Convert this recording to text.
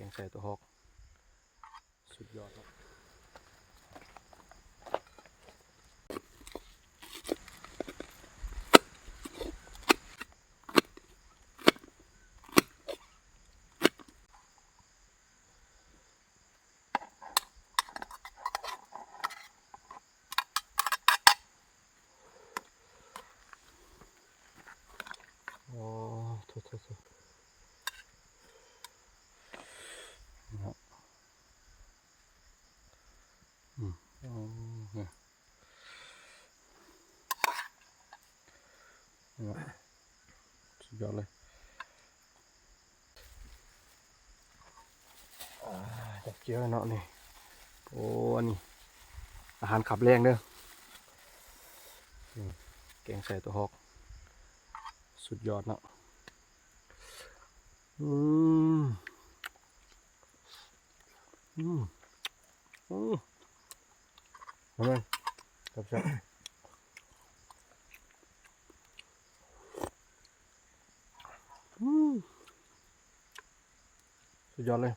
งใส่ตัวฮอกสุดยอดครับโอ้โถสุดยอดเลยจับเจียวเนาะนี่โอ้อันนี้อาหารขับแรงเด้อแกงใส่ตัวฮอกสุดยอดเนาะอืมอืมเอาเลยครับสุดยอดเลย